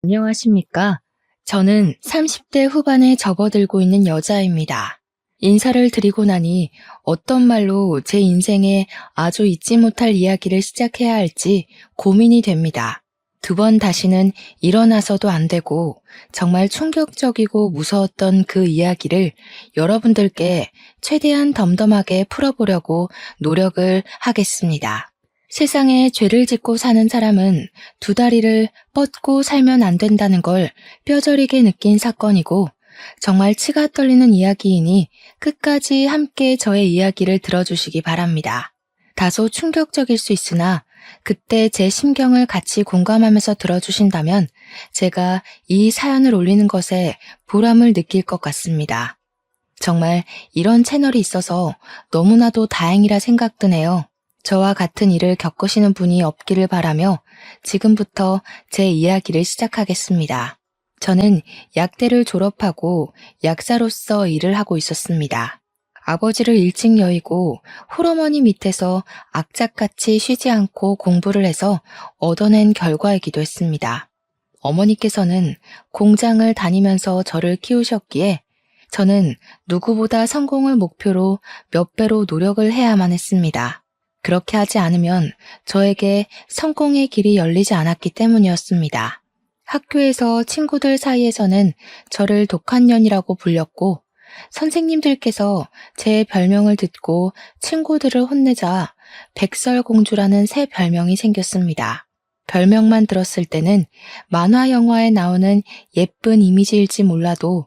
안녕하십니까? 저는 30대 후반에 접어들고 있는 여자입니다. 인사를 드리고 나니 어떤 말로 제 인생에 아주 잊지 못할 이야기를 시작해야 할지 고민이 됩니다. 두 번 다시는 일어나서도 안 되고 정말 충격적이고 무서웠던 그 이야기를 여러분들께 최대한 덤덤하게 풀어보려고 노력을 하겠습니다. 세상에 죄를 짓고 사는 사람은 두 다리를 뻗고 살면 안 된다는 걸 뼈저리게 느낀 사건이고 정말 치가 떨리는 이야기이니 끝까지 함께 저의 이야기를 들어주시기 바랍니다. 다소 충격적일 수 있으나 그때 제 심경을 같이 공감하면서 들어주신다면 제가 이 사연을 올리는 것에 보람을 느낄 것 같습니다. 정말 이런 채널이 있어서 너무나도 다행이라 생각드네요. 저와 같은 일을 겪으시는 분이 없기를 바라며 지금부터 제 이야기를 시작하겠습니다. 저는 약대를 졸업하고 약사로서 일을 하고 있었습니다. 아버지를 일찍 여의고 홀어머니 밑에서 악착같이 쉬지 않고 공부를 해서 얻어낸 결과이기도 했습니다. 어머니께서는 공장을 다니면서 저를 키우셨기에 저는 누구보다 성공을 목표로 몇 배로 노력을 해야만 했습니다. 그렇게 하지 않으면 저에게 성공의 길이 열리지 않았기 때문이었습니다. 학교에서 친구들 사이에서는 저를 독한 년이라고 불렸고 선생님들께서 제 별명을 듣고 친구들을 혼내자 백설공주라는 새 별명이 생겼습니다. 별명만 들었을 때는 만화 영화에 나오는 예쁜 이미지일지 몰라도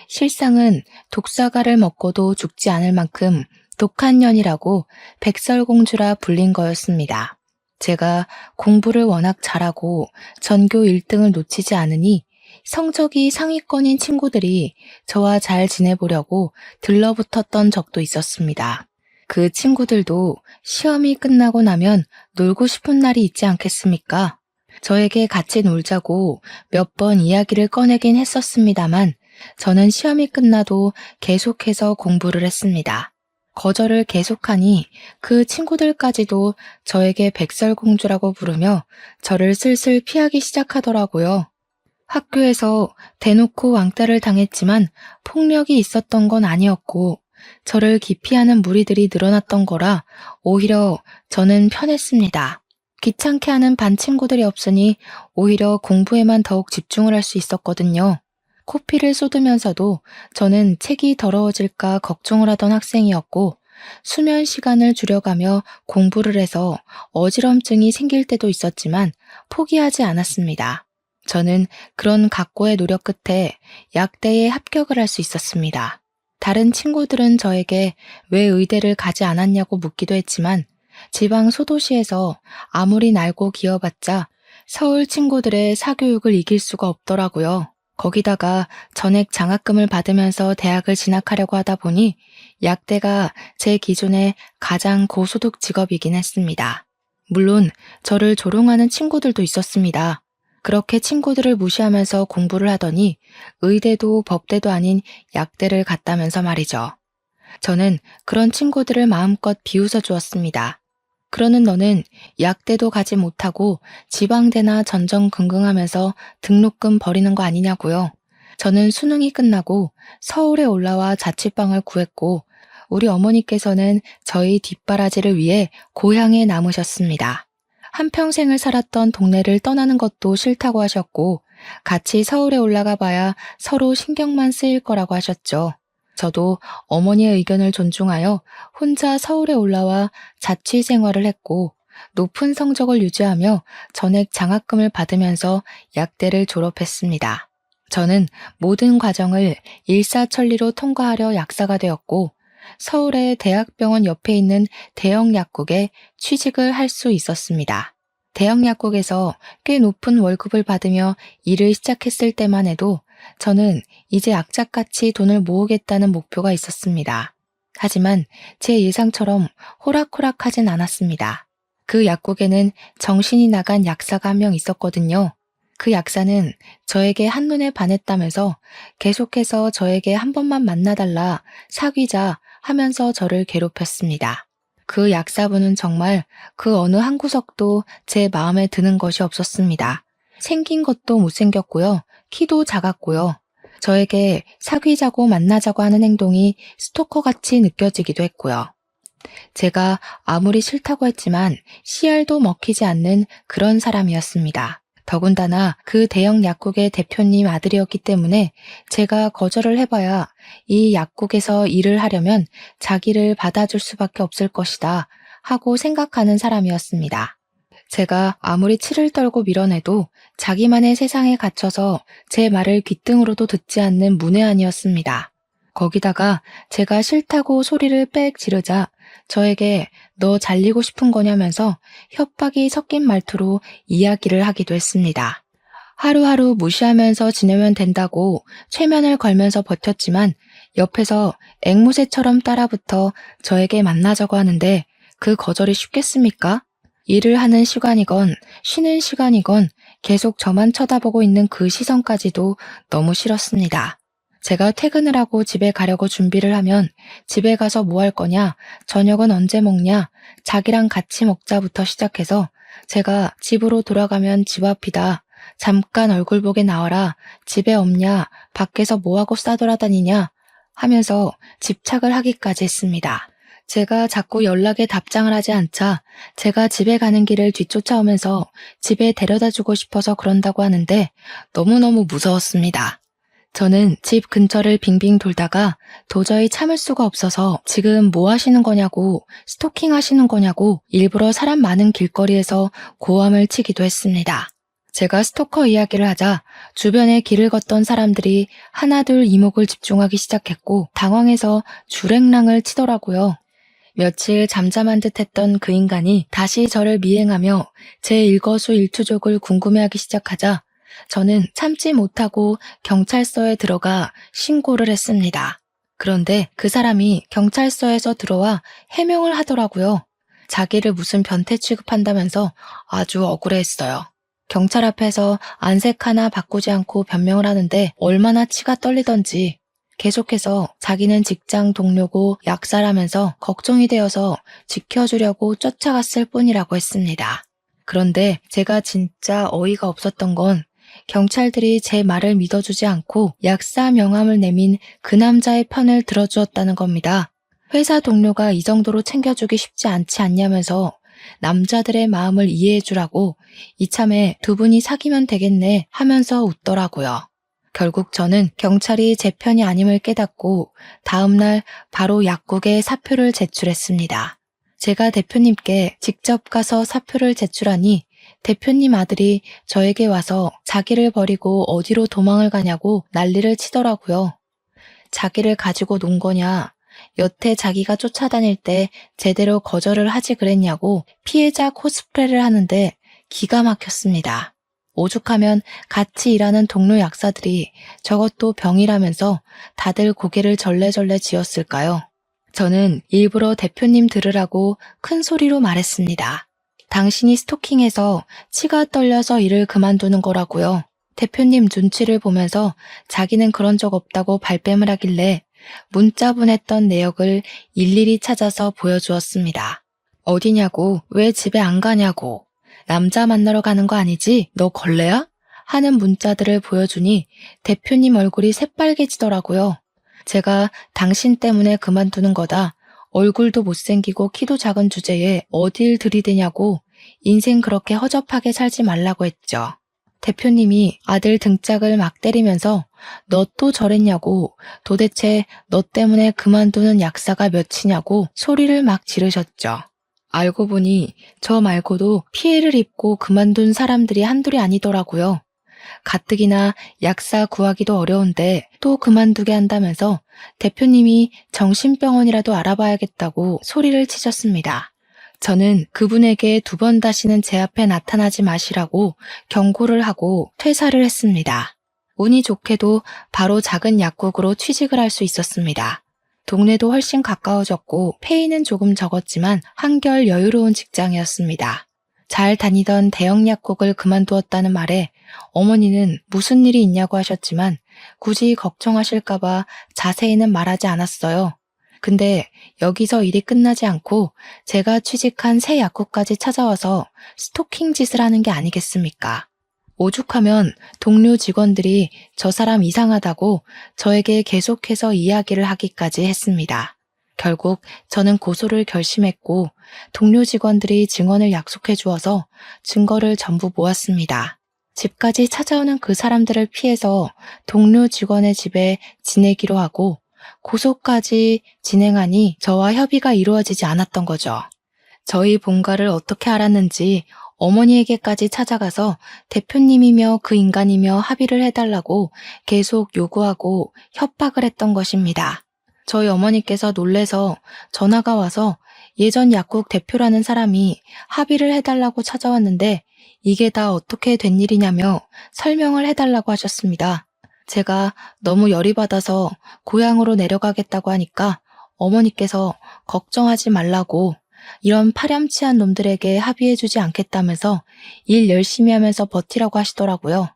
실상은 독사가를 먹고도 죽지 않을 만큼 독한 년이라고 백설공주라 불린 거였습니다. 제가 공부를 워낙 잘하고 전교 1등을 놓치지 않으니 성적이 상위권인 친구들이 저와 잘 지내보려고 들러붙었던 적도 있었습니다. 그 친구들도 시험이 끝나고 나면 놀고 싶은 날이 있지 않겠습니까? 저에게 같이 놀자고 몇 번 이야기를 꺼내긴 했었습니다만 저는 시험이 끝나도 계속해서 공부를 했습니다. 거절을 계속하니 그 친구들까지도 저에게 백설공주라고 부르며 저를 슬슬 피하기 시작하더라고요. 학교에서 대놓고 왕따를 당했지만 폭력이 있었던 건 아니었고 저를 기피하는 무리들이 늘어났던 거라 오히려 저는 편했습니다. 귀찮게 하는 반 친구들이 없으니 오히려 공부에만 더욱 집중을 할 수 있었거든요. 코피를 쏟으면서도 저는 책이 더러워질까 걱정을 하던 학생이었고 수면 시간을 줄여가며 공부를 해서 어지럼증이 생길 때도 있었지만 포기하지 않았습니다. 저는 그런 각고의 노력 끝에 약대에 합격을 할 수 있었습니다. 다른 친구들은 저에게 왜 의대를 가지 않았냐고 묻기도 했지만 지방 소도시에서 아무리 날고 기어봤자 서울 친구들의 사교육을 이길 수가 없더라고요. 거기다가 전액 장학금을 받으면서 대학을 진학하려고 하다 보니 약대가 제 기준에 가장 고소득 직업이긴 했습니다. 물론 저를 조롱하는 친구들도 있었습니다. 그렇게 친구들을 무시하면서 공부를 하더니 의대도 법대도 아닌 약대를 갔다면서 말이죠. 저는 그런 친구들을 마음껏 비웃어 주었습니다. 그러는 너는 약대도 가지 못하고 지방대나 전전긍긍하면서 등록금 버리는 거 아니냐고요. 저는 수능이 끝나고 서울에 올라와 자취방을 구했고 우리 어머니께서는 저희 뒷바라지를 위해 고향에 남으셨습니다. 한평생을 살았던 동네를 떠나는 것도 싫다고 하셨고 같이 서울에 올라가 봐야 서로 신경만 쓰일 거라고 하셨죠. 저도 어머니의 의견을 존중하여 혼자 서울에 올라와 자취 생활을 했고 높은 성적을 유지하며 전액 장학금을 받으면서 약대를 졸업했습니다. 저는 모든 과정을 일사천리로 통과하려 약사가 되었고 서울의 대학병원 옆에 있는 대형 약국에 취직을 할 수 있었습니다. 대형 약국에서 꽤 높은 월급을 받으며 일을 시작했을 때만 해도 저는 이제 악착같이 돈을 모으겠다는 목표가 있었습니다. 하지만 제 예상처럼 호락호락하진 않았습니다. 그 약국에는 정신이 나간 약사가 한 명 있었거든요. 그 약사는 저에게 한눈에 반했다면서 계속해서 저에게 한 번만 만나달라, 사귀자 하면서 저를 괴롭혔습니다. 그 약사분은 정말 그 어느 한 구석도 제 마음에 드는 것이 없었습니다. 생긴 것도 못생겼고요. 키도 작았고요. 저에게 사귀자고 만나자고 하는 행동이 스토커같이 느껴지기도 했고요. 제가 아무리 싫다고 했지만 씨알도 먹히지 않는 그런 사람이었습니다. 더군다나 그 대형 약국의 대표님 아들이었기 때문에 제가 거절을 해봐야 이 약국에서 일을 하려면 자기를 받아줄 수밖에 없을 것이다 하고 생각하는 사람이었습니다. 제가 아무리 치를 떨고 밀어내도 자기만의 세상에 갇혀서 제 말을 귓등으로도 듣지 않는 문외한이었습니다. 거기다가 제가 싫다고 소리를 빽 지르자 저에게 너 잘리고 싶은 거냐면서 협박이 섞인 말투로 이야기를 하기도 했습니다. 하루하루 무시하면서 지내면 된다고 최면을 걸면서 버텼지만 옆에서 앵무새처럼 따라붙어 저에게 만나자고 하는데 그 거절이 쉽겠습니까? 일을 하는 시간이건 쉬는 시간이건 계속 저만 쳐다보고 있는 그 시선까지도 너무 싫었습니다. 제가 퇴근을 하고 집에 가려고 준비를 하면 집에 가서 뭐 할 거냐, 저녁은 언제 먹냐, 자기랑 같이 먹자부터 시작해서 제가 집으로 돌아가면 집 앞이다, 잠깐 얼굴 보게 나와라, 집에 없냐, 밖에서 뭐하고 싸돌아다니냐 하면서 집착을 하기까지 했습니다. 제가 자꾸 연락에 답장을 하지 않자 제가 집에 가는 길을 뒤쫓아오면서 집에 데려다주고 싶어서 그런다고 하는데 너무너무 무서웠습니다. 저는 집 근처를 빙빙 돌다가 도저히 참을 수가 없어서 지금 뭐 하시는 거냐고, 스토킹 하시는 거냐고 일부러 사람 많은 길거리에서 고함을 치기도 했습니다. 제가 스토커 이야기를 하자 주변에 길을 걷던 사람들이 하나둘 이목을 집중하기 시작했고 당황해서 줄행랑을 치더라고요. 며칠 잠잠한 듯 했던 그 인간이 다시 저를 미행하며 제 일거수일투족을 궁금해하기 시작하자 저는 참지 못하고 경찰서에 들어가 신고를 했습니다. 그런데 그 사람이 경찰서에서 들어와 해명을 하더라고요. 자기를 무슨 변태 취급한다면서 아주 억울해했어요. 경찰 앞에서 안색 하나 바꾸지 않고 변명을 하는데 얼마나 치가 떨리던지 계속해서 자기는 직장 동료고 약사라면서 걱정이 되어서 지켜주려고 쫓아갔을 뿐이라고 했습니다. 그런데 제가 진짜 어이가 없었던 건 경찰들이 제 말을 믿어주지 않고 약사 명함을 내민 그 남자의 편을 들어주었다는 겁니다. 회사 동료가 이 정도로 챙겨주기 쉽지 않지 않냐면서 남자들의 마음을 이해해주라고 이참에 두 분이 사귀면 되겠네 하면서 웃더라고요. 결국 저는 경찰이 제 편이 아님을 깨닫고 다음날 바로 약국에 사표를 제출했습니다. 제가 대표님께 직접 가서 사표를 제출하니 대표님 아들이 저에게 와서 자기를 버리고 어디로 도망을 가냐고 난리를 치더라고요. 자기를 가지고 논 거냐, 여태 자기가 쫓아다닐 때 제대로 거절을 하지 그랬냐고 피해자 코스프레를 하는데 기가 막혔습니다. 오죽하면 같이 일하는 동료 약사들이 저것도 병이라면서 다들 고개를 절레절레 지었을까요? 저는 일부러 대표님 들으라고 큰 소리로 말했습니다. 당신이 스토킹해서 치가 떨려서 일을 그만두는 거라고요. 대표님 눈치를 보면서 자기는 그런 적 없다고 발뺌을 하길래 문자 보냈던 내역을 일일이 찾아서 보여주었습니다. 어디냐고, 왜 집에 안 가냐고, 남자 만나러 가는 거 아니지? 너 걸레야? 하는 문자들을 보여주니 대표님 얼굴이 새빨개지더라고요. 제가 당신 때문에 그만두는 거다. 얼굴도 못생기고 키도 작은 주제에 어딜 들이대냐고 인생 그렇게 허접하게 살지 말라고 했죠. 대표님이 아들 등짝을 막 때리면서 너 또 저랬냐고, 도대체 너 때문에 그만두는 약사가 몇이냐고 소리를 막 지르셨죠. 알고 보니 저 말고도 피해를 입고 그만둔 사람들이 한둘이 아니더라고요. 가뜩이나 약사 구하기도 어려운데 또 그만두게 한다면서 대표님이 정신병원이라도 알아봐야겠다고 소리를 치셨습니다. 저는 그분에게 두 번 다시는 제 앞에 나타나지 마시라고 경고를 하고 퇴사를 했습니다. 운이 좋게도 바로 작은 약국으로 취직을 할 수 있었습니다. 동네도 훨씬 가까워졌고 페이는 조금 적었지만 한결 여유로운 직장이었습니다. 잘 다니던 대형 약국을 그만두었다는 말에 어머니는 무슨 일이 있냐고 하셨지만 굳이 걱정하실까봐 자세히는 말하지 않았어요. 근데 여기서 일이 끝나지 않고 제가 취직한 새 약국까지 찾아와서 스토킹 짓을 하는 게 아니겠습니까? 오죽하면 동료 직원들이 저 사람 이상하다고 저에게 계속해서 이야기를 하기까지 했습니다. 결국 저는 고소를 결심했고 동료 직원들이 증언을 약속해 주어서 증거를 전부 모았습니다. 집까지 찾아오는 그 사람들을 피해서 동료 직원의 집에 지내기로 하고 고소까지 진행하니 저와 협의가 이루어지지 않았던 거죠. 저희 본가를 어떻게 알았는지 어머니에게까지 찾아가서 대표님이며 그 인간이며 합의를 해달라고 계속 요구하고 협박을 했던 것입니다. 저희 어머니께서 놀래서 전화가 와서 예전 약국 대표라는 사람이 합의를 해달라고 찾아왔는데 이게 다 어떻게 된 일이냐며 설명을 해달라고 하셨습니다. 제가 너무 열이 받아서 고향으로 내려가겠다고 하니까 어머니께서 걱정하지 말라고 이런 파렴치한 놈들에게 합의해주지 않겠다면서 일 열심히 하면서 버티라고 하시더라고요.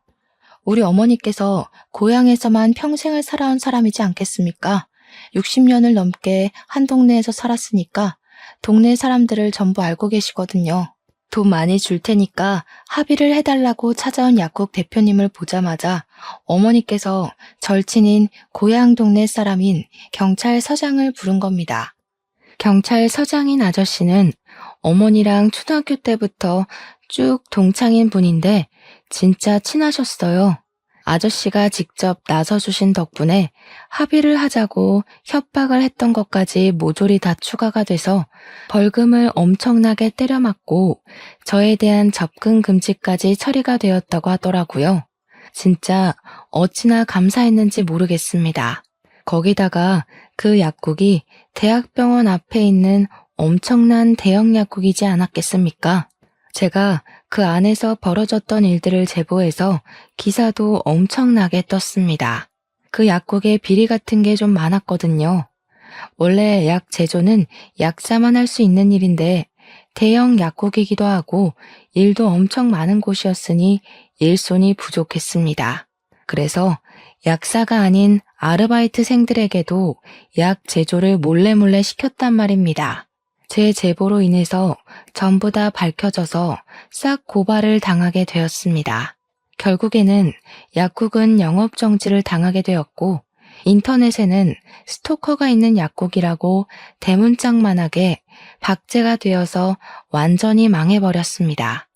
우리 어머니께서 고향에서만 평생을 살아온 사람이지 않겠습니까? 60년을 넘게 한 동네에서 살았으니까 동네 사람들을 전부 알고 계시거든요. 돈 많이 줄 테니까 합의를 해달라고 찾아온 약국 대표님을 보자마자 어머니께서 절친인 고향 동네 사람인 경찰서장을 부른 겁니다. 경찰서장인 아저씨는 어머니랑 초등학교 때부터 쭉 동창인 분인데 진짜 친하셨어요. 아저씨가 직접 나서주신 덕분에 합의를 하자고 협박을 했던 것까지 모조리 다 추가가 돼서 벌금을 엄청나게 때려맞고 저에 대한 접근 금지까지 처리가 되었다고 하더라고요. 진짜 어찌나 감사했는지 모르겠습니다. 거기다가 그 약국이 대학병원 앞에 있는 엄청난 대형 약국이지 않았겠습니까? 제가 그 안에서 벌어졌던 일들을 제보해서 기사도 엄청나게 떴습니다. 그 약국에 비리 같은 게 좀 많았거든요. 원래 약 제조는 약사만 할 수 있는 일인데 대형 약국이기도 하고 일도 엄청 많은 곳이었으니 일손이 부족했습니다. 그래서 약사가 아닌 아르바이트생들에게도 약 제조를 몰래 시켰단 말입니다. 제 제보로 인해서 전부 다 밝혀져서 싹 고발을 당하게 되었습니다. 결국에는 약국은 영업정지를 당하게 되었고 인터넷에는 스토커가 있는 약국이라고 대문짝만하게 박제가 되어서 완전히 망해버렸습니다.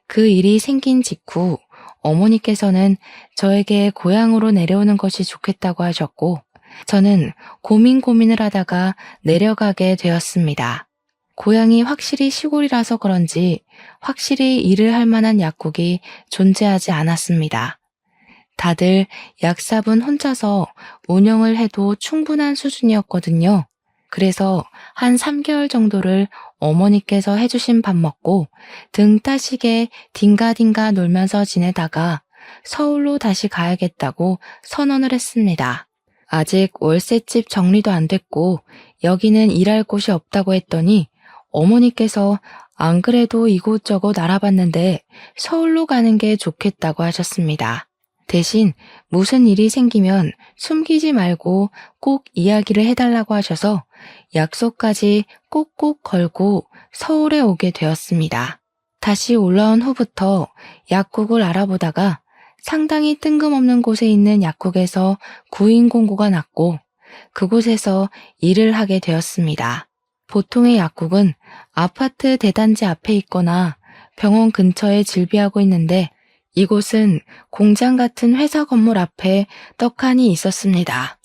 그 일이 생긴 직후 어머니께서는 저에게 고향으로 내려오는 것이 좋겠다고 하셨고 저는 고민을 하다가 내려가게 되었습니다. 고향이 확실히 시골이라서 그런지 확실히 일을 할 만한 약국이 존재하지 않았습니다. 다들 약사분 혼자서 운영을 해도 충분한 수준이었거든요. 그래서 한 3개월 정도를 어머니께서 해주신 밥 먹고 등 따시게 딩가딩가 놀면서 지내다가 서울로 다시 가야겠다고 선언을 했습니다. 아직 월세집 정리도 안 됐고 여기는 일할 곳이 없다고 했더니 어머니께서 안 그래도 이곳저곳 알아봤는데 서울로 가는 게 좋겠다고 하셨습니다. 대신 무슨 일이 생기면 숨기지 말고 꼭 이야기를 해달라고 하셔서 약속까지 꼭꼭 걸고 서울에 오게 되었습니다. 다시 올라온 후부터 약국을 알아보다가 상당히 뜬금없는 곳에 있는 약국에서 구인 공고가 났고 그곳에서 일을 하게 되었습니다. 보통의 약국은 아파트 대단지 앞에 있거나 병원 근처에 즐비하고 있는데 이곳은 공장 같은 회사 건물 앞에 떡하니 있었습니다.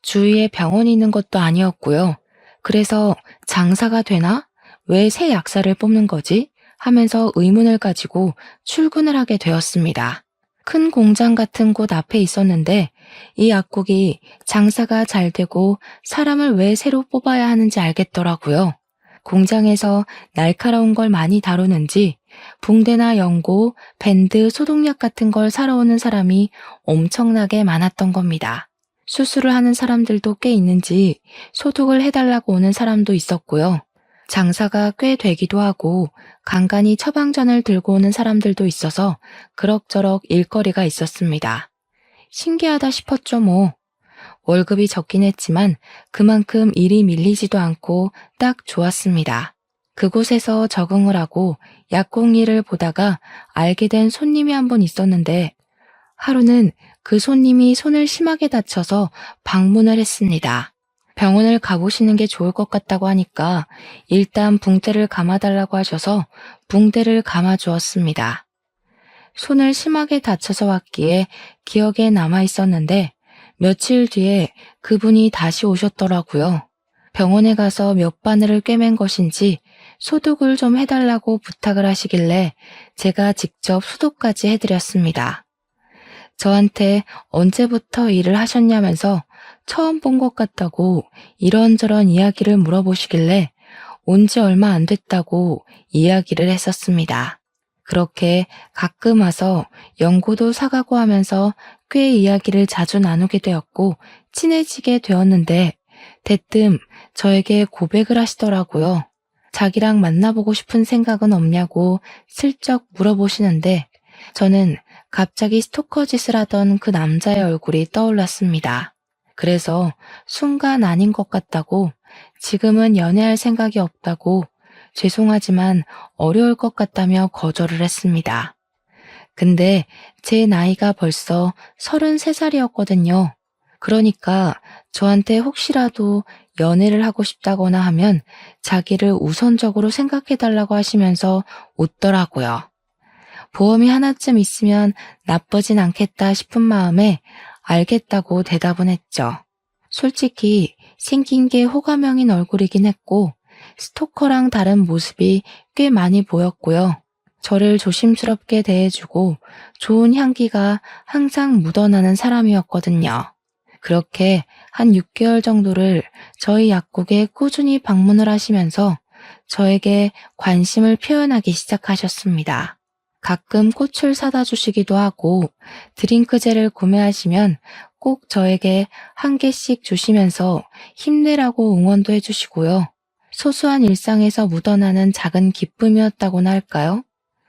주위에 병원이 있는 것도 아니었고요. 그래서 장사가 되나? 왜 새 약사를 뽑는 거지? 하면서 의문을 가지고 출근을 하게 되었습니다. 큰 공장 같은 곳 앞에 있었는데 이 약국이 장사가 잘 되고 사람을 왜 새로 뽑아야 하는지 알겠더라고요. 공장에서 날카로운 걸 많이 다루는지 붕대나 연고, 밴드, 소독약 같은 걸 사러 오는 사람이 엄청나게 많았던 겁니다. 수술을 하는 사람들도 꽤 있는지 소독을 해달라고 오는 사람도 있었고요. 장사가 꽤 되기도 하고 간간히 처방전을 들고 오는 사람들도 있어서 그럭저럭 일거리가 있었습니다. 신기하다 싶었죠 뭐. 월급이 적긴 했지만 그만큼 일이 밀리지도 않고 딱 좋았습니다. 그곳에서 적응을 하고 약공일을 보다가 알게 된 손님이 한 분 있었는데 하루는 그 손님이 손을 심하게 다쳐서 방문을 했습니다. 병원을 가보시는 게 좋을 것 같다고 하니까 일단 붕대를 감아달라고 하셔서 붕대를 감아주었습니다. 손을 심하게 다쳐서 왔기에 기억에 남아 있었는데 며칠 뒤에 그분이 다시 오셨더라고요. 병원에 가서 몇 바늘을 꿰맨 것인지 소독을 좀 해달라고 부탁을 하시길래 제가 직접 소독까지 해드렸습니다. 저한테 언제부터 일을 하셨냐면서 처음 본 것 같다고 이런저런 이야기를 물어보시길래 온지 얼마 안 됐다고 이야기를 했었습니다. 그렇게 가끔 와서 연고도 사가고 하면서 꽤 이야기를 자주 나누게 되었고 친해지게 되었는데 대뜸 저에게 고백을 하시더라고요. 자기랑 만나보고 싶은 생각은 없냐고 슬쩍 물어보시는데 저는 갑자기 스토커 짓을 하던 그 남자의 얼굴이 떠올랐습니다. 그래서 순간 아닌 것 같다고 지금은 연애할 생각이 없다고 죄송하지만 어려울 것 같다며 거절을 했습니다. 근데 제 나이가 벌써 33살이었거든요. 그러니까 저한테 혹시라도 연애를 하고 싶다거나 하면 자기를 우선적으로 생각해달라고 하시면서 웃더라고요. 보험이 하나쯤 있으면 나쁘진 않겠다 싶은 마음에 알겠다고 대답은 했죠. 솔직히 생긴 게 호감형인 얼굴이긴 했고 스토커랑 다른 모습이 꽤 많이 보였고요. 저를 조심스럽게 대해주고 좋은 향기가 항상 묻어나는 사람이었거든요. 그렇게 한 6개월 정도를 저희 약국에 꾸준히 방문을 하시면서 저에게 관심을 표현하기 시작하셨습니다. 가끔 꽃을 사다 주시기도 하고 드링크젤을 구매하시면 꼭 저에게 한 개씩 주시면서 힘내라고 응원도 해주시고요. 소소한 일상에서 묻어나는 작은 기쁨이었다고나 할까요?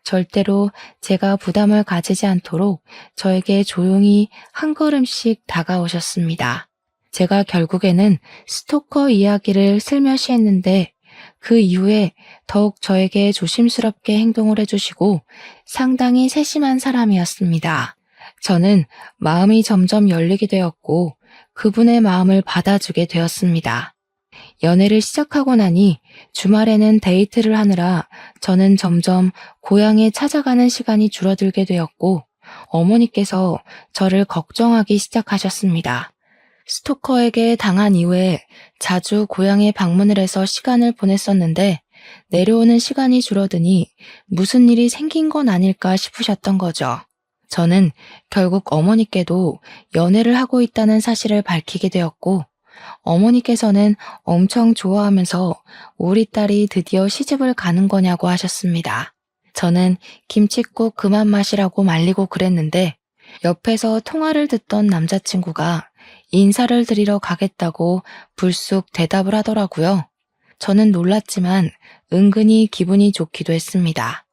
절대로 제가 부담을 가지지 않도록 저에게 조용히 한 걸음씩 다가오셨습니다. 제가 결국에는 스토커 이야기를 슬며시 했는데 그 이후에 더욱 저에게 조심스럽게 행동을 해주시고 상당히 세심한 사람이었습니다. 저는 마음이 점점 열리게 되었고 그분의 마음을 받아주게 되었습니다. 연애를 시작하고 나니 주말에는 데이트를 하느라 저는 점점 고향에 찾아가는 시간이 줄어들게 되었고 어머니께서 저를 걱정하기 시작하셨습니다. 스토커에게 당한 이후에 자주 고향에 방문을 해서 시간을 보냈었는데 내려오는 시간이 줄어드니 무슨 일이 생긴 건 아닐까 싶으셨던 거죠. 저는 결국 어머니께도 연애를 하고 있다는 사실을 밝히게 되었고 어머니께서는 엄청 좋아하면서 우리 딸이 드디어 시집을 가는 거냐고 하셨습니다. 저는 김칫국 그만 마시라고 말리고 그랬는데 옆에서 통화를 듣던 남자친구가 인사를 드리러 가겠다고 불쑥 대답을 하더라고요. 저는 놀랐지만 은근히 기분이 좋기도 했습니다.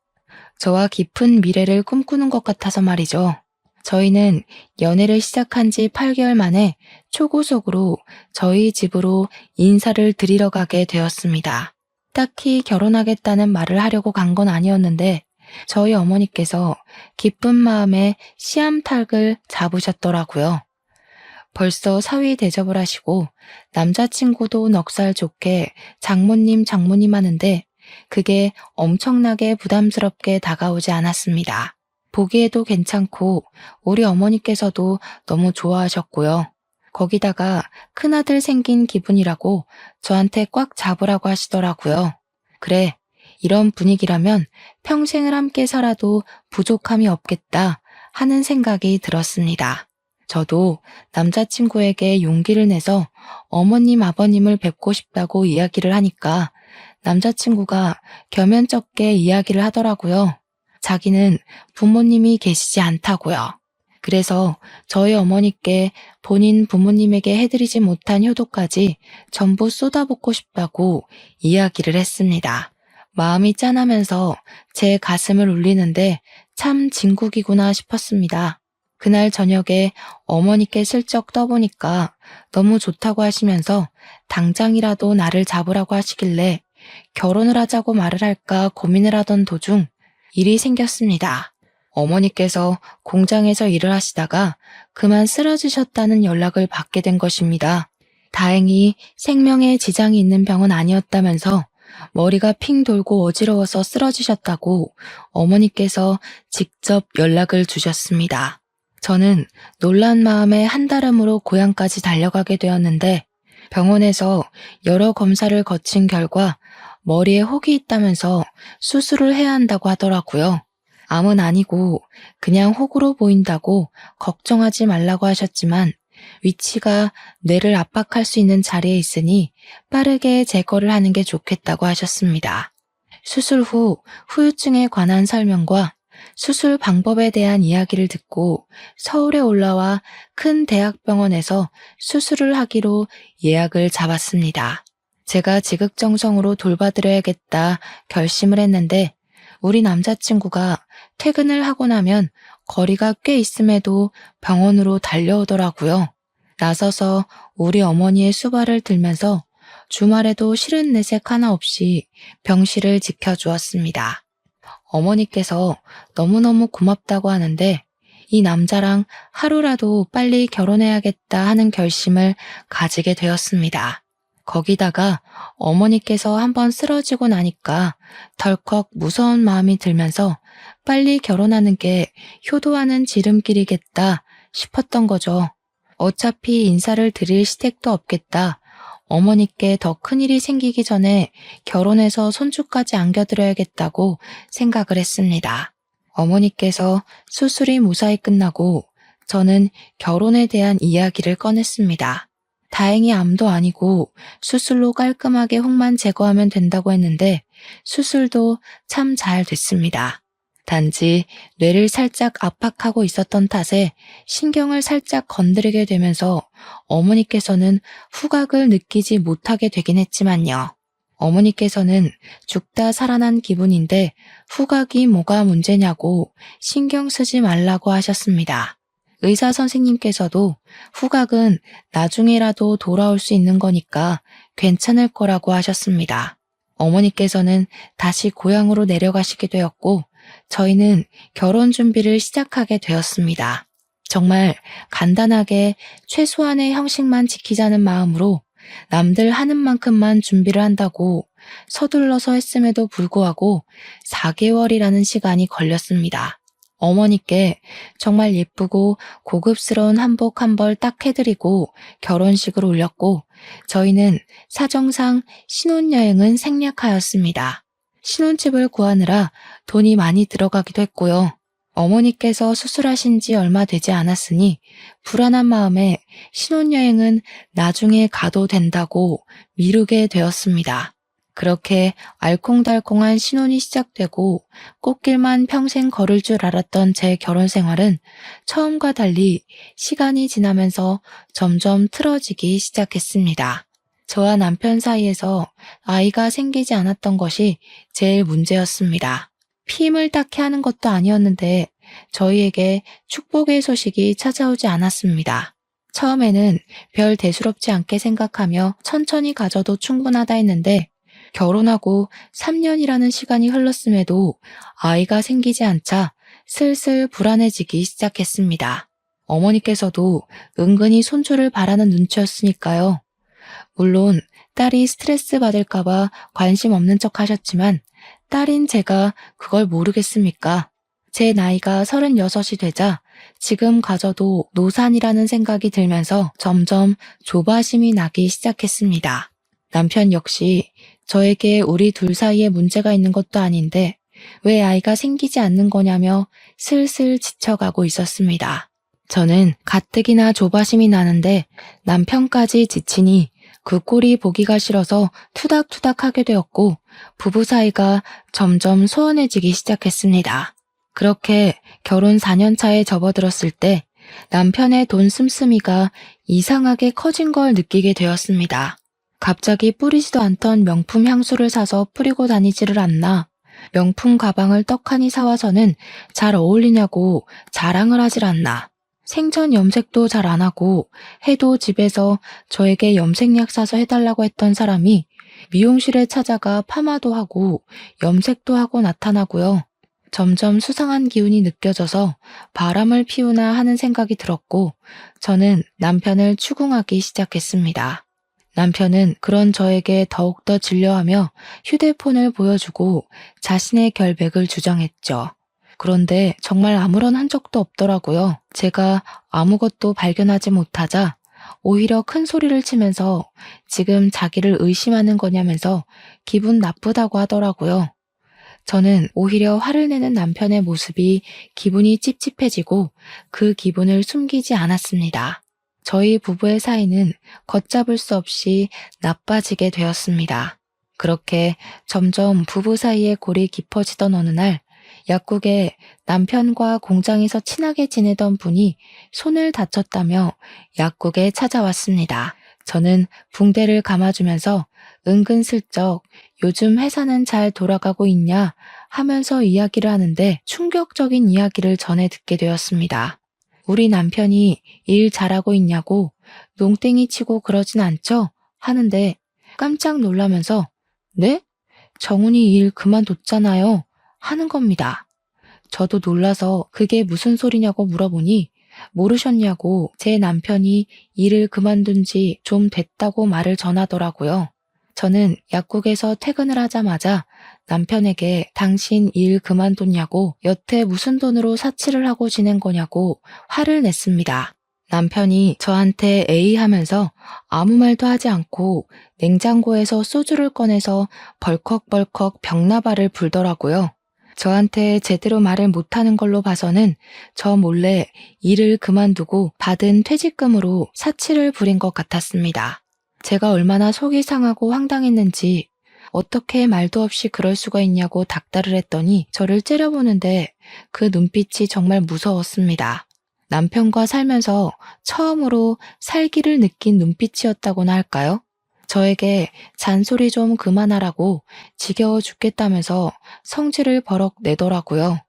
저와 깊은 미래를 꿈꾸는 것 같아서 말이죠. 저희는 연애를 시작한 지 8개월 만에 초고속으로 저희 집으로 인사를 드리러 가게 되었습니다. 딱히 결혼하겠다는 말을 하려고 간 건 아니었는데 저희 어머니께서 기쁜 마음에 씨암탉을 잡으셨더라고요. 벌써 사위 대접을 하시고 남자친구도 넉살 좋게 장모님 하는데 그게 엄청나게 부담스럽게 다가오지 않았습니다. 보기에도 괜찮고 우리 어머니께서도 너무 좋아하셨고요. 거기다가 큰아들 생긴 기분이라고 저한테 꽉 잡으라고 하시더라고요. 그래, 이런 분위기라면 평생을 함께 살아도 부족함이 없겠다 하는 생각이 들었습니다. 저도 남자친구에게 용기를 내서 어머님, 아버님을 뵙고 싶다고 이야기를 하니까 남자친구가 겸연쩍게 이야기를 하더라고요. 자기는 부모님이 계시지 않다고요. 그래서 저희 어머니께 본인 부모님에게 해드리지 못한 효도까지 전부 쏟아붓고 싶다고 이야기를 했습니다. 마음이 짠하면서 제 가슴을 울리는데 참 진국이구나 싶었습니다. 그날 저녁에 어머니께 슬쩍 떠보니까 너무 좋다고 하시면서 당장이라도 나를 잡으라고 하시길래 결혼을 하자고 말을 할까 고민을 하던 도중 일이 생겼습니다. 어머니께서 공장에서 일을 하시다가 그만 쓰러지셨다는 연락을 받게 된 것입니다. 다행히 생명에 지장이 있는 병은 아니었다면서 머리가 핑 돌고 어지러워서 쓰러지셨다고 어머니께서 직접 연락을 주셨습니다. 저는 놀란 마음에 한달음으로 고향까지 달려가게 되었는데 병원에서 여러 검사를 거친 결과 머리에 혹이 있다면서 수술을 해야 한다고 하더라고요. 암은 아니고 그냥 혹으로 보인다고 걱정하지 말라고 하셨지만 위치가 뇌를 압박할 수 있는 자리에 있으니 빠르게 제거를 하는 게 좋겠다고 하셨습니다. 수술 후 후유증에 관한 설명과 수술 방법에 대한 이야기를 듣고 서울에 올라와 큰 대학병원에서 수술을 하기로 예약을 잡았습니다. 제가 지극정성으로 돌봐드려야겠다 결심을 했는데 우리 남자친구가 퇴근을 하고 나면 거리가 꽤 있음에도 병원으로 달려오더라고요. 나서서 우리 어머니의 수발을 들면서 주말에도 싫은 내색 하나 없이 병실을 지켜주었습니다. 어머니께서 너무너무 고맙다고 하는데 이 남자랑 하루라도 빨리 결혼해야겠다 하는 결심을 가지게 되었습니다. 거기다가 어머니께서 한번 쓰러지고 나니까 덜컥 무서운 마음이 들면서 빨리 결혼하는 게 효도하는 지름길이겠다 싶었던 거죠. 어차피 인사를 드릴 시댁도 없겠다. 어머니께 더 큰일이 생기기 전에 결혼해서 손주까지 안겨드려야겠다고 생각을 했습니다. 어머니께서 수술이 무사히 끝나고 저는 결혼에 대한 이야기를 꺼냈습니다. 다행히 암도 아니고 수술로 깔끔하게 혹만 제거하면 된다고 했는데 수술도 참 잘 됐습니다. 단지 뇌를 살짝 압박하고 있었던 탓에 신경을 살짝 건드리게 되면서 어머니께서는 후각을 느끼지 못하게 되긴 했지만요. 어머니께서는 죽다 살아난 기분인데 후각이 뭐가 문제냐고 신경 쓰지 말라고 하셨습니다. 의사 선생님께서도 후각은 나중에라도 돌아올 수 있는 거니까 괜찮을 거라고 하셨습니다. 어머니께서는 다시 고향으로 내려가시게 되었고 저희는 결혼 준비를 시작하게 되었습니다. 정말 간단하게 최소한의 형식만 지키자는 마음으로 남들 하는 만큼만 준비를 한다고 서둘러서 했음에도 불구하고 4개월이라는 시간이 걸렸습니다. 어머니께 정말 예쁘고 고급스러운 한복 한 벌 딱 해드리고 결혼식을 올렸고 저희는 사정상 신혼여행은 생략하였습니다. 신혼집을 구하느라 돈이 많이 들어가기도 했고요. 어머니께서 수술하신 지 얼마 되지 않았으니 불안한 마음에 신혼여행은 나중에 가도 된다고 미루게 되었습니다. 그렇게 알콩달콩한 신혼이 시작되고 꽃길만 평생 걸을 줄 알았던 제 결혼 생활은 처음과 달리 시간이 지나면서 점점 틀어지기 시작했습니다. 저와 남편 사이에서 아이가 생기지 않았던 것이 제일 문제였습니다. 피임을 딱히 하는 것도 아니었는데 저희에게 축복의 소식이 찾아오지 않았습니다. 처음에는 별 대수롭지 않게 생각하며 천천히 가져도 충분하다 했는데 결혼하고 3년이라는 시간이 흘렀음에도 아이가 생기지 않자 슬슬 불안해지기 시작했습니다. 어머니께서도 은근히 손주를 바라는 눈치였으니까요. 물론 딸이 스트레스 받을까봐 관심 없는 척 하셨지만 딸인 제가 그걸 모르겠습니까? 제 나이가 36이 되자 지금 가져도 노산이라는 생각이 들면서 점점 조바심이 나기 시작했습니다. 남편 역시 저에게 우리 둘 사이에 문제가 있는 것도 아닌데 왜 아이가 생기지 않는 거냐며 슬슬 지쳐가고 있었습니다. 저는 가뜩이나 조바심이 나는데 남편까지 지치니 그 꼴이 보기가 싫어서 투닥투닥하게 되었고 부부 사이가 점점 소원해지기 시작했습니다. 그렇게 결혼 4년 차에 접어들었을 때 남편의 돈 씀씀이가 이상하게 커진 걸 느끼게 되었습니다. 갑자기 뿌리지도 않던 명품 향수를 사서 뿌리고 다니지를 않나, 명품 가방을 떡하니 사와서는 잘 어울리냐고 자랑을 하질 않나, 생전 염색도 잘 안 하고 해도 집에서 저에게 염색약 사서 해달라고 했던 사람이 미용실에 찾아가 파마도 하고 염색도 하고 나타나고요. 점점 수상한 기운이 느껴져서 바람을 피우나 하는 생각이 들었고 저는 남편을 추궁하기 시작했습니다. 남편은 그런 저에게 더욱더 질려하며 휴대폰을 보여주고 자신의 결백을 주장했죠. 그런데 정말 아무런 흔적도 없더라고요. 제가 아무것도 발견하지 못하자 오히려 큰 소리를 치면서 지금 자기를 의심하는 거냐면서 기분 나쁘다고 하더라고요. 저는 오히려 화를 내는 남편의 모습이 기분이 찝찝해지고 그 기분을 숨기지 않았습니다. 저희 부부의 사이는 걷잡을 수 없이 나빠지게 되었습니다. 그렇게 점점 부부 사이의 골이 깊어지던 어느 날 약국에 남편과 공장에서 친하게 지내던 분이 손을 다쳤다며 약국에 찾아왔습니다. 저는 붕대를 감아주면서 은근슬쩍 요즘 회사는 잘 돌아가고 있냐 하면서 이야기를 하는데 충격적인 이야기를 전해 듣게 되었습니다. 우리 남편이 일 잘하고 있냐고 농땡이 치고 그러진 않죠? 하는데 깜짝 놀라면서 네? 정훈이 일 그만뒀잖아요. 하는 겁니다. 저도 놀라서 그게 무슨 소리냐고 물어보니 모르셨냐고 제 남편이 일을 그만둔 지 좀 됐다고 말을 전하더라고요. 저는 약국에서 퇴근을 하자마자 남편에게 당신 일 그만뒀냐고 여태 무슨 돈으로 사치를 하고 지낸 거냐고 화를 냈습니다. 남편이 저한테 에이 하면서 아무 말도 하지 않고 냉장고에서 소주를 꺼내서 벌컥벌컥 벽나발을 불더라고요. 저한테 제대로 말을 못하는 걸로 봐서는 저 몰래 일을 그만두고 받은 퇴직금으로 사치를 부린 것 같았습니다. 제가 얼마나 속이 상하고 황당했는지 어떻게 말도 없이 그럴 수가 있냐고 닥달을 했더니 저를 째려보는데 그 눈빛이 정말 무서웠습니다. 남편과 살면서 처음으로 살기를 느낀 눈빛이었다고나 할까요? 저에게 잔소리 좀 그만하라고 지겨워 죽겠다면서 성질을 버럭 내더라고요.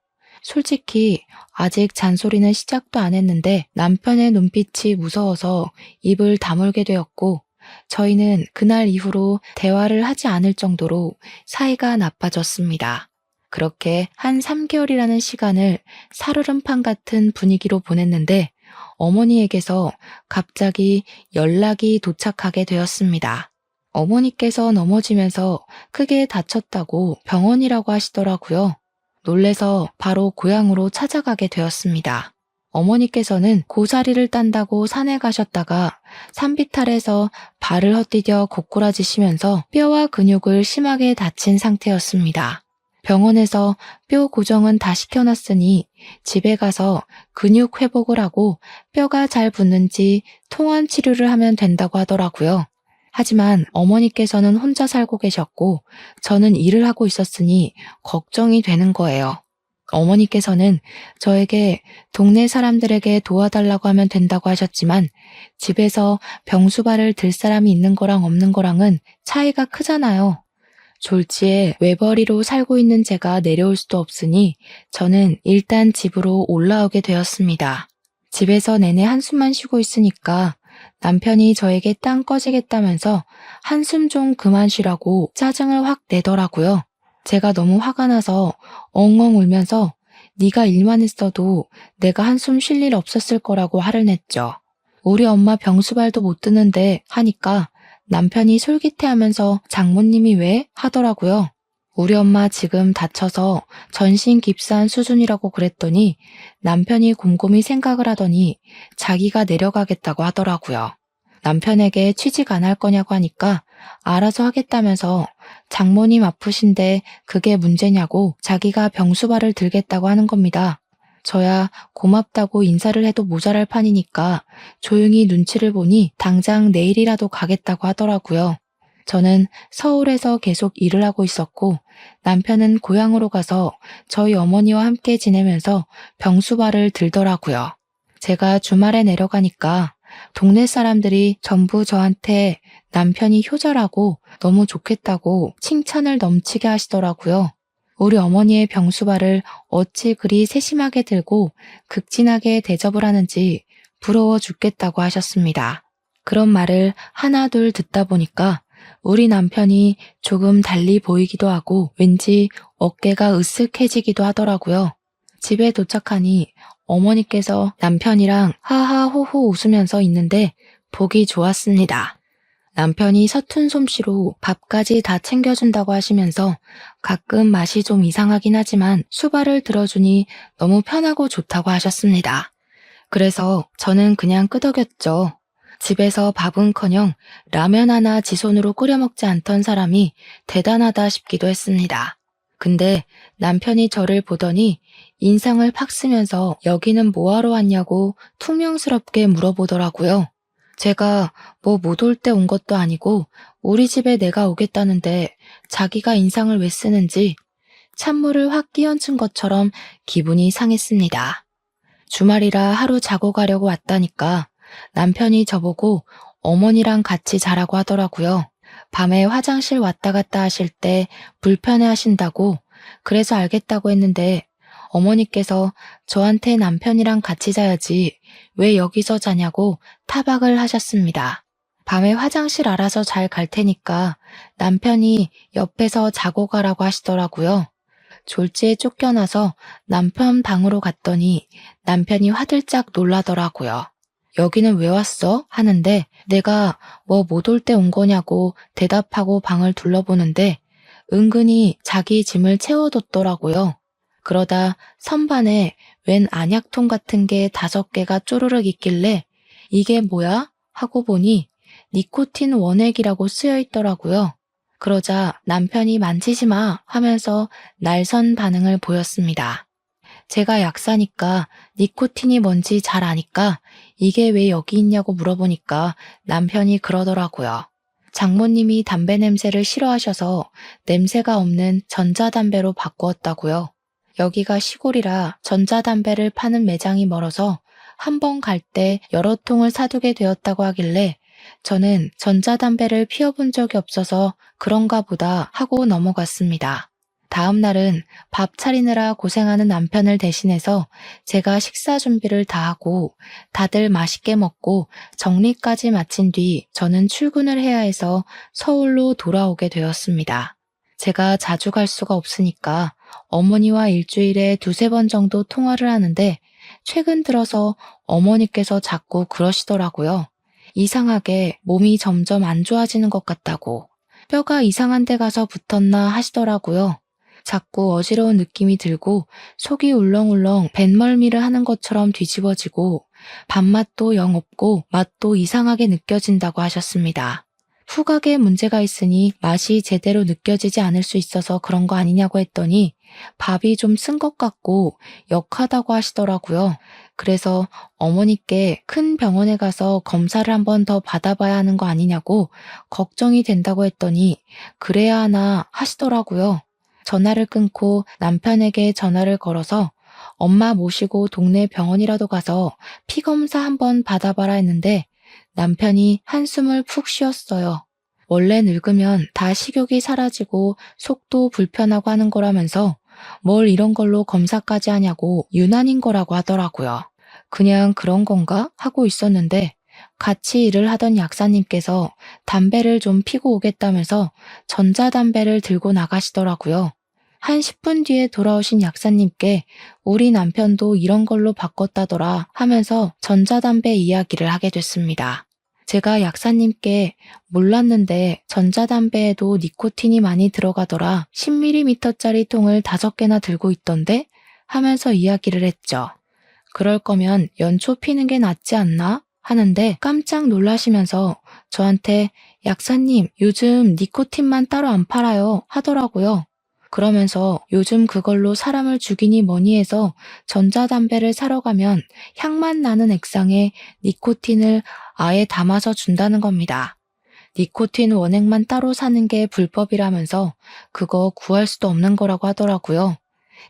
솔직히 아직 잔소리는 시작도 안 했는데 남편의 눈빛이 무서워서 입을 다물게 되었고 저희는 그날 이후로 대화를 하지 않을 정도로 사이가 나빠졌습니다. 그렇게 한 3개월이라는 시간을 살얼음판 같은 분위기로 보냈는데 어머니에게서 갑자기 연락이 도착하게 되었습니다. 어머니께서 넘어지면서 크게 다쳤다고 병원이라고 하시더라고요. 놀래서 바로 고향으로 찾아가게 되었습니다. 어머니께서는 고사리를 딴다고 산에 가셨다가 산비탈에서 발을 헛디뎌 고꾸라지시면서 뼈와 근육을 심하게 다친 상태였습니다. 병원에서 뼈 고정은 다 시켜놨으니 집에 가서 근육 회복을 하고 뼈가 잘 붙는지 통원 치료를 하면 된다고 하더라고요. 하지만 어머니께서는 혼자 살고 계셨고 저는 일을 하고 있었으니 걱정이 되는 거예요. 어머니께서는 저에게 동네 사람들에게 도와달라고 하면 된다고 하셨지만 집에서 병수발을 들 사람이 있는 거랑 없는 거랑은 차이가 크잖아요. 졸지에 외벌이로 살고 있는 제가 내려올 수도 없으니 저는 일단 집으로 올라오게 되었습니다. 집에서 내내 한숨만 쉬고 있으니까 남편이 저에게 땅 꺼지겠다면서 한숨 좀 그만 쉬라고 짜증을 확 내더라고요. 제가 너무 화가 나서 엉엉 울면서 네가 일만 했어도 내가 한숨 쉴 일 없었을 거라고 화를 냈죠. 우리 엄마 병수발도 못 드는데 하니까 남편이 솔깃해하면서 장모님이 왜? 하더라고요. 우리 엄마 지금 다쳐서 전신 깁스한 수준이라고 그랬더니 남편이 곰곰이 생각을 하더니 자기가 내려가겠다고 하더라고요. 남편에게 취직 안 할 거냐고 하니까 알아서 하겠다면서 장모님 아프신데 그게 문제냐고 자기가 병수발을 들겠다고 하는 겁니다. 저야 고맙다고 인사를 해도 모자랄 판이니까 조용히 눈치를 보니 당장 내일이라도 가겠다고 하더라고요. 저는 서울에서 계속 일을 하고 있었고 남편은 고향으로 가서 저희 어머니와 함께 지내면서 병수발을 들더라고요. 제가 주말에 내려가니까 동네 사람들이 전부 저한테 남편이 효자라고 너무 좋겠다고 칭찬을 넘치게 하시더라고요. 우리 어머니의 병수발을 어찌 그리 세심하게 들고 극진하게 대접을 하는지 부러워 죽겠다고 하셨습니다. 그런 말을 하나 둘 듣다 보니까 우리 남편이 조금 달리 보이기도 하고 왠지 어깨가 으쓱해지기도 하더라고요. 집에 도착하니 어머니께서 남편이랑 하하호호 웃으면서 있는데 보기 좋았습니다. 남편이 서툰 솜씨로 밥까지 다 챙겨준다고 하시면서 가끔 맛이 좀 이상하긴 하지만 수발을 들어주니 너무 편하고 좋다고 하셨습니다. 그래서 저는 그냥 끄덕였죠. 집에서 밥은커녕 라면 하나 지 손으로 끓여 먹지 않던 사람이 대단하다 싶기도 했습니다. 근데 남편이 저를 보더니 인상을 팍 쓰면서 여기는 뭐하러 왔냐고 퉁명스럽게 물어보더라고요. 제가 뭐 못 올 때 온 것도 아니고 우리 집에 내가 오겠다는데 자기가 인상을 왜 쓰는지 찬물을 확 끼얹은 것처럼 기분이 상했습니다. 주말이라 하루 자고 가려고 왔다니까 남편이 저보고 어머니랑 같이 자라고 하더라고요. 밤에 화장실 왔다 갔다 하실 때 불편해 하신다고 그래서 알겠다고 했는데 어머니께서 저한테 남편이랑 같이 자야지 왜 여기서 자냐고 타박을 하셨습니다. 밤에 화장실 알아서 잘 갈 테니까 남편이 옆에서 자고 가라고 하시더라고요. 졸지에 쫓겨나서 남편 방으로 갔더니 남편이 화들짝 놀라더라고요. 여기는 왜 왔어? 하는데 내가 뭐 못 올 때 온 거냐고 대답하고 방을 둘러보는데 은근히 자기 짐을 채워뒀더라고요. 그러다 선반에 웬 안약통 같은 게 5개가 쪼르륵 있길래 이게 뭐야? 하고 보니 니코틴 원액이라고 쓰여 있더라고요. 그러자 남편이 만지지 마 하면서 날선 반응을 보였습니다. 제가 약사니까 니코틴이 뭔지 잘 아니까 이게 왜 여기 있냐고 물어보니까 남편이 그러더라고요. 장모님이 담배 냄새를 싫어하셔서 냄새가 없는 전자담배로 바꾸었다고요. 여기가 시골이라 전자담배를 파는 매장이 멀어서 한 번 갈 때 여러 통을 사두게 되었다고 하길래 저는 전자담배를 피워본 적이 없어서 그런가 보다 하고 넘어갔습니다. 다음 날은 밥 차리느라 고생하는 남편을 대신해서 제가 식사 준비를 다 하고 다들 맛있게 먹고 정리까지 마친 뒤 저는 출근을 해야 해서 서울로 돌아오게 되었습니다. 제가 자주 갈 수가 없으니까 어머니와 일주일에 2~3번 정도 통화를 하는데 최근 들어서 어머니께서 자꾸 그러시더라고요. 이상하게 몸이 점점 안 좋아지는 것 같다고. 뼈가 이상한 데 가서 붙었나 하시더라고요. 자꾸 어지러운 느낌이 들고 속이 울렁울렁 뱃멀미를 하는 것처럼 뒤집어지고 밥맛도 영 없고 맛도 이상하게 느껴진다고 하셨습니다. 후각에 문제가 있으니 맛이 제대로 느껴지지 않을 수 있어서 그런 거 아니냐고 했더니 밥이 좀 쓴 것 같고 역하다고 하시더라고요. 그래서 어머니께 큰 병원에 가서 검사를 한 번 더 받아봐야 하는 거 아니냐고 걱정이 된다고 했더니 그래야 하나 하시더라고요. 전화를 끊고 남편에게 전화를 걸어서 엄마 모시고 동네 병원이라도 가서 피 검사 한번 받아봐라 했는데 남편이 한숨을 푹 쉬었어요. 원래 늙으면 다 식욕이 사라지고 속도 불편하고 하는 거라면서 뭘 이런 걸로 검사까지 하냐고 유난인 거라고 하더라고요. 그냥 그런 건가? 하고 있었는데 같이 일을 하던 약사님께서 담배를 좀 피고 오겠다면서 전자담배를 들고 나가시더라고요. 한 10분 뒤에 돌아오신 약사님께 우리 남편도 이런 걸로 바꿨다더라 하면서 전자담배 이야기를 하게 됐습니다. 제가 약사님께 몰랐는데 전자담배에도 니코틴이 많이 들어가더라. 10ml짜리 통을 5개나 들고 있던데? 하면서 이야기를 했죠. 그럴 거면 연초 피는 게 낫지 않나? 하는데 깜짝 놀라시면서 저한테 약사님 요즘 니코틴만 따로 안 팔아요 하더라고요. 그러면서 요즘 그걸로 사람을 죽이니 뭐니 해서 전자담배를 사러 가면 향만 나는 액상에 니코틴을 아예 담아서 준다는 겁니다. 니코틴 원액만 따로 사는 게 불법이라면서 그거 구할 수도 없는 거라고 하더라고요.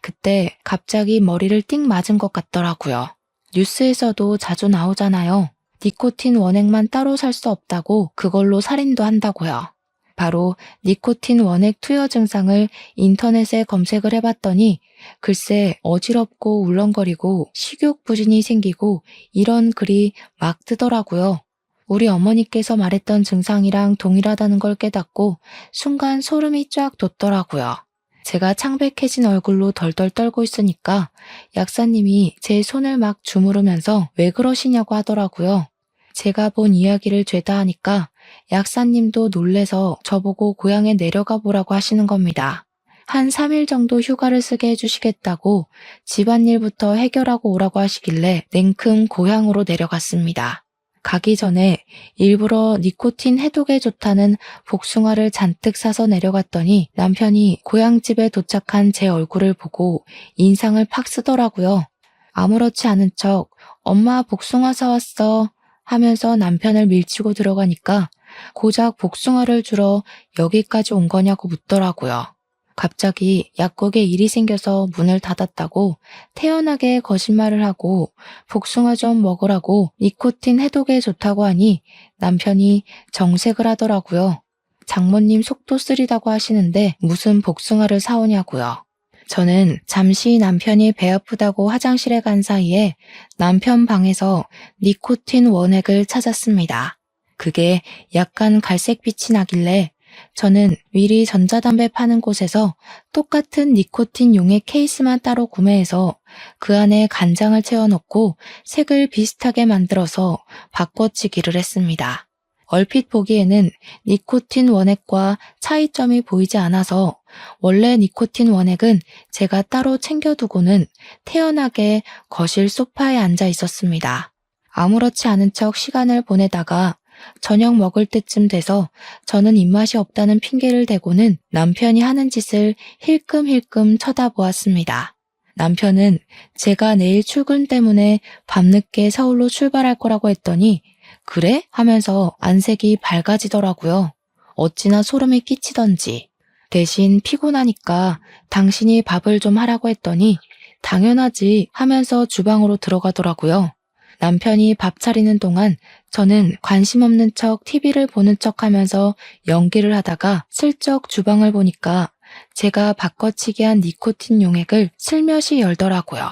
그때 갑자기 머리를 띵 맞은 것 같더라고요. 뉴스에서도 자주 나오잖아요. 니코틴 원액만 따로 살 수 없다고 그걸로 살인도 한다고요. 바로 니코틴 원액 투여 증상을 인터넷에 검색을 해봤더니 글쎄 어지럽고 울렁거리고 식욕 부진이 생기고 이런 글이 막 뜨더라고요. 우리 어머니께서 말했던 증상이랑 동일하다는 걸 깨닫고 순간 소름이 쫙 돋더라고요. 제가 창백해진 얼굴로 덜덜 떨고 있으니까 약사님이 제 손을 막 주무르면서 왜 그러시냐고 하더라고요. 제가 본 이야기를 죄다 하니까 약사님도 놀래서 저보고 고향에 내려가 보라고 하시는 겁니다. 한 3일 정도 휴가를 쓰게 해주시겠다고 집안일부터 해결하고 오라고 하시길래 냉큼 고향으로 내려갔습니다. 가기 전에 일부러 니코틴 해독에 좋다는 복숭아를 잔뜩 사서 내려갔더니 남편이 고향집에 도착한 제 얼굴을 보고 인상을 팍 쓰더라고요. 아무렇지 않은 척 엄마 복숭아 사왔어 하면서 남편을 밀치고 들어가니까 고작 복숭아를 주러 여기까지 온 거냐고 묻더라고요. 갑자기 약국에 일이 생겨서 문을 닫았다고 태연하게 거짓말을 하고 복숭아 좀 먹으라고 니코틴 해독에 좋다고 하니 남편이 정색을 하더라고요. 장모님 속도 쓰리다고 하시는데 무슨 복숭아를 사오냐고요. 저는 잠시 남편이 배 아프다고 화장실에 간 사이에 남편 방에서 니코틴 원액을 찾았습니다. 그게 약간 갈색빛이 나길래 저는 미리 전자담배 파는 곳에서 똑같은 니코틴 용액 케이스만 따로 구매해서 그 안에 간장을 채워넣고 색을 비슷하게 만들어서 바꿔치기를 했습니다. 얼핏 보기에는 니코틴 원액과 차이점이 보이지 않아서 원래 니코틴 원액은 제가 따로 챙겨두고는 태연하게 거실 소파에 앉아 있었습니다. 아무렇지 않은 척 시간을 보내다가 저녁 먹을 때쯤 돼서 저는 입맛이 없다는 핑계를 대고는 남편이 하는 짓을 힐끔힐끔 쳐다보았습니다. 남편은 제가 내일 출근 때문에 밤늦게 서울로 출발할 거라고 했더니 그래? 하면서 안색이 밝아지더라고요. 어찌나 소름이 끼치던지. 대신 피곤하니까 당신이 밥을 좀 하라고 했더니 당연하지 하면서 주방으로 들어가더라고요. 남편이 밥 차리는 동안 저는 관심 없는 척 TV를 보는 척 하면서 연기를 하다가 슬쩍 주방을 보니까 제가 바꿔치기 한 니코틴 용액을 슬며시 열더라고요.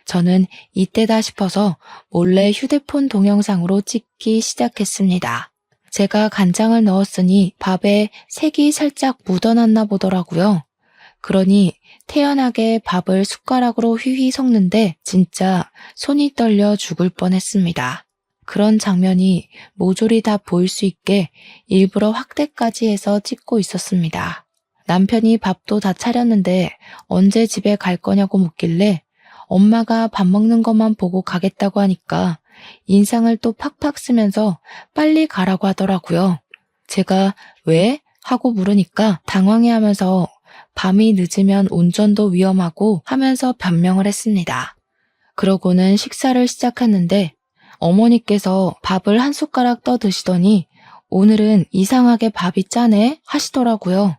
저는 이때다 싶어서 몰래 휴대폰 동영상으로 찍기 시작했습니다. 제가 간장을 넣었으니 밥에 색이 살짝 묻어났나 보더라고요. 그러니 태연하게 밥을 숟가락으로 휘휘 섞는데 진짜 손이 떨려 죽을 뻔했습니다. 그런 장면이 모조리 다 보일 수 있게 일부러 확대까지 해서 찍고 있었습니다. 남편이 밥도 다 차렸는데 언제 집에 갈 거냐고 묻길래 엄마가 밥 먹는 것만 보고 가겠다고 하니까 인상을 또 팍팍 쓰면서 빨리 가라고 하더라고요. 제가 왜? 하고 물으니까 당황해하면서 밤이 늦으면 운전도 위험하고 하면서 변명을 했습니다. 그러고는 식사를 시작했는데 어머니께서 밥을 한 숟가락 떠 드시더니 오늘은 이상하게 밥이 짜네 하시더라고요.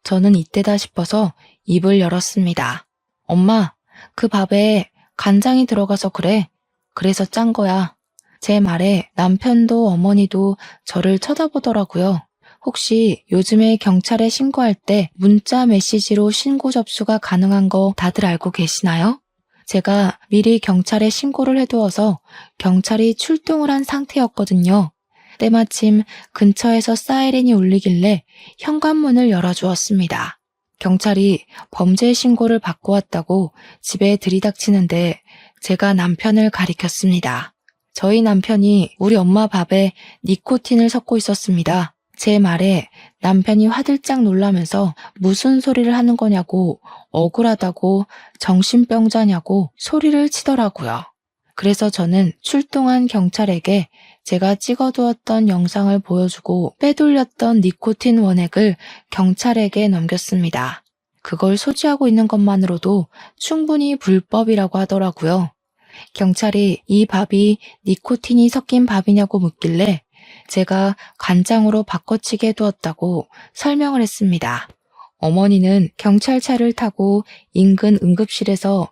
저는 이때다 싶어서 입을 열었습니다. 엄마, 그 밥에 간장이 들어가서 그래. 그래서 짠 거야. 제 말에 남편도 어머니도 저를 쳐다보더라고요. 혹시 요즘에 경찰에 신고할 때 문자 메시지로 신고 접수가 가능한 거 다들 알고 계시나요? 제가 미리 경찰에 신고를 해두어서 경찰이 출동을 한 상태였거든요. 때마침 근처에서 사이렌이 울리길래 현관문을 열어주었습니다. 경찰이 범죄 신고를 받고 왔다고 집에 들이닥치는데 제가 남편을 가리켰습니다. 저희 남편이 우리 엄마 밥에 니코틴을 섞고 있었습니다. 제 말에 남편이 화들짝 놀라면서 무슨 소리를 하는 거냐고 억울하다고 정신병자냐고 소리를 치더라고요. 그래서 저는 출동한 경찰에게 제가 찍어두었던 영상을 보여주고 빼돌렸던 니코틴 원액을 경찰에게 넘겼습니다. 그걸 소지하고 있는 것만으로도 충분히 불법이라고 하더라고요. 경찰이 이 밥이 니코틴이 섞인 밥이냐고 묻길래 제가 간장으로 바꿔치기 해두었다고 설명을 했습니다. 어머니는 경찰차를 타고 인근 응급실에서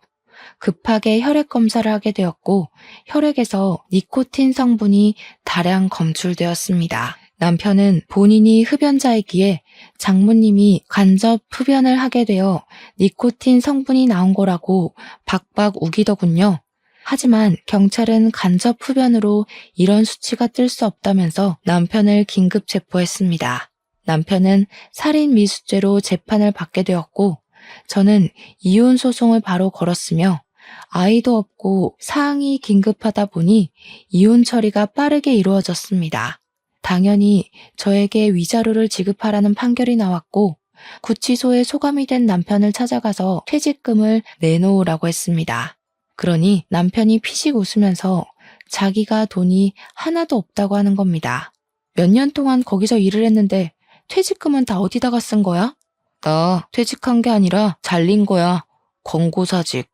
급하게 혈액 검사를 하게 되었고 혈액에서 니코틴 성분이 다량 검출되었습니다. 남편은 본인이 흡연자이기에 장모님이 간접 흡연을 하게 되어 니코틴 성분이 나온 거라고 박박 우기더군요. 하지만 경찰은 간접 흡연으로 이런 수치가 뜰 수 없다면서 남편을 긴급 체포했습니다. 남편은 살인 미수죄로 재판을 받게 되었고, 저는 이혼 소송을 바로 걸었으며 아이도 없고 사항이 긴급하다 보니 이혼 처리가 빠르게 이루어졌습니다. 당연히 저에게 위자료를 지급하라는 판결이 나왔고, 구치소에 소감이 된 남편을 찾아가서 퇴직금을 내놓으라고 했습니다. 그러니 남편이 피식 웃으면서 자기가 돈이 하나도 없다고 하는 겁니다. 몇 년 동안 거기서 일을 했는데 퇴직금은 다 어디다가 쓴 거야? 나 퇴직한 게 아니라 잘린 거야. 권고사직.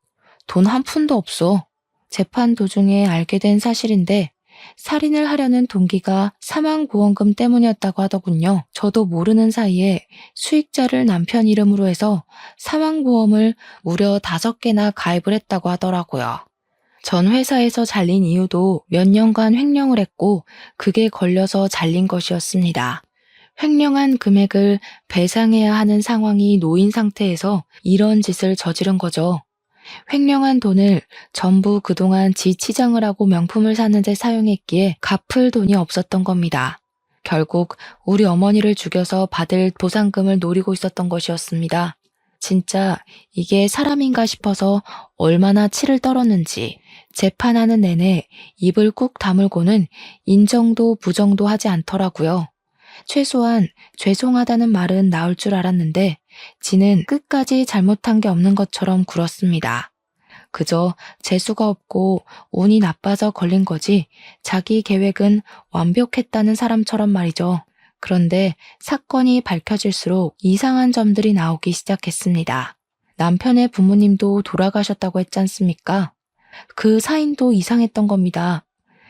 돈 한 푼도 없어. 재판 도중에 알게 된 사실인데 살인을 하려는 동기가 사망보험금 때문이었다고 하더군요. 저도 모르는 사이에 수익자를 남편 이름으로 해서 사망보험을 무려 5개나 가입을 했다고 하더라고요. 전 회사에서 잘린 이유도 몇 년간 횡령을 했고 그게 걸려서 잘린 것이었습니다. 횡령한 금액을 배상해야 하는 상황이 놓인 상태에서 이런 짓을 저지른 거죠. 횡령한 돈을 전부 그동안 지 치장을 하고 명품을 사는데 사용했기에 갚을 돈이 없었던 겁니다. 결국 우리 어머니를 죽여서 받을 보상금을 노리고 있었던 것이었습니다. 진짜 이게 사람인가 싶어서 얼마나 치를 떨었는지 재판하는 내내 입을 꾹 다물고는 인정도 부정도 하지 않더라고요. 최소한 죄송하다는 말은 나올 줄 알았는데 지는 끝까지 잘못한 게 없는 것처럼 굴었습니다. 그저 재수가 없고 운이 나빠서 걸린 거지 자기 계획은 완벽했다는 사람처럼 말이죠. 그런데 사건이 밝혀질수록 이상한 점들이 나오기 시작했습니다. 남편의 부모님도 돌아가셨다고 했지 않습니까? 그 사인도 이상했던 겁니다.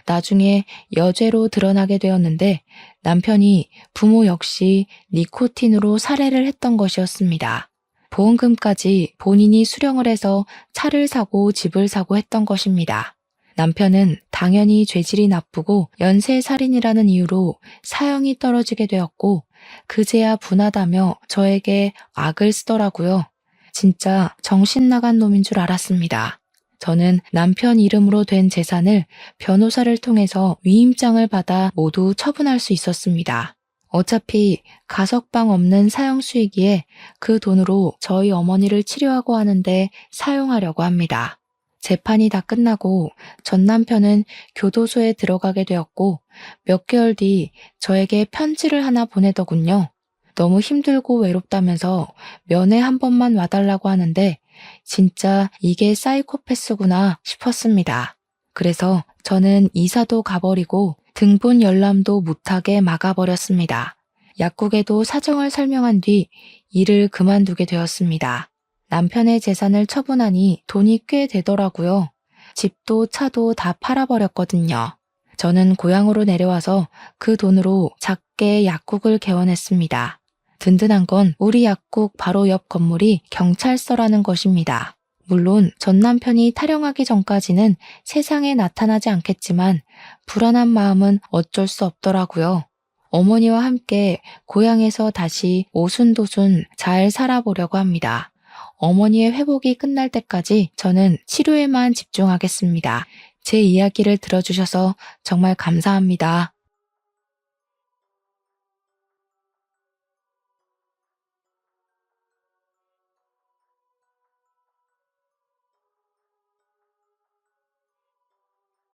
나중에 여죄로 드러나게 되었는데 남편이 부모 역시 니코틴으로 살해를 했던 것이었습니다. 보험금까지 본인이 수령을 해서 차를 사고 집을 사고 했던 것입니다. 남편은 당연히 죄질이 나쁘고 연쇄살인이라는 이유로 사형이 떨어지게 되었고 그제야 분하다며 저에게 악을 쓰더라고요. 진짜 정신 나간 놈인 줄 알았습니다. 저는 남편 이름으로 된 재산을 변호사를 통해서 위임장을 받아 모두 처분할 수 있었습니다. 어차피 가석방 없는 사형 수이기에 그 돈으로 저희 어머니를 치료하고 하는데 사용하려고 합니다. 재판이 다 끝나고 전 남편은 교도소에 들어가게 되었고 몇 개월 뒤 저에게 편지를 하나 보내더군요. 너무 힘들고 외롭다면서 면회 한 번만 와달라고 하는데 진짜 이게 사이코패스구나 싶었습니다. 그래서 저는 이사도 가버리고 등본 열람도 못하게 막아버렸습니다. 약국에도 사정을 설명한 뒤 일을 그만두게 되었습니다. 남편의 재산을 처분하니 돈이 꽤 되더라고요. 집도 차도 다 팔아버렸거든요. 저는 고향으로 내려와서 그 돈으로 작게 약국을 개원했습니다. 든든한 건 우리 약국 바로 옆 건물이 경찰서라는 것입니다. 물론 전 남편이 탈영하기 전까지는 세상에 나타나지 않겠지만 불안한 마음은 어쩔 수 없더라고요. 어머니와 함께 고향에서 다시 오순도순 잘 살아보려고 합니다. 어머니의 회복이 끝날 때까지 저는 치료에만 집중하겠습니다. 제 이야기를 들어주셔서 정말 감사합니다.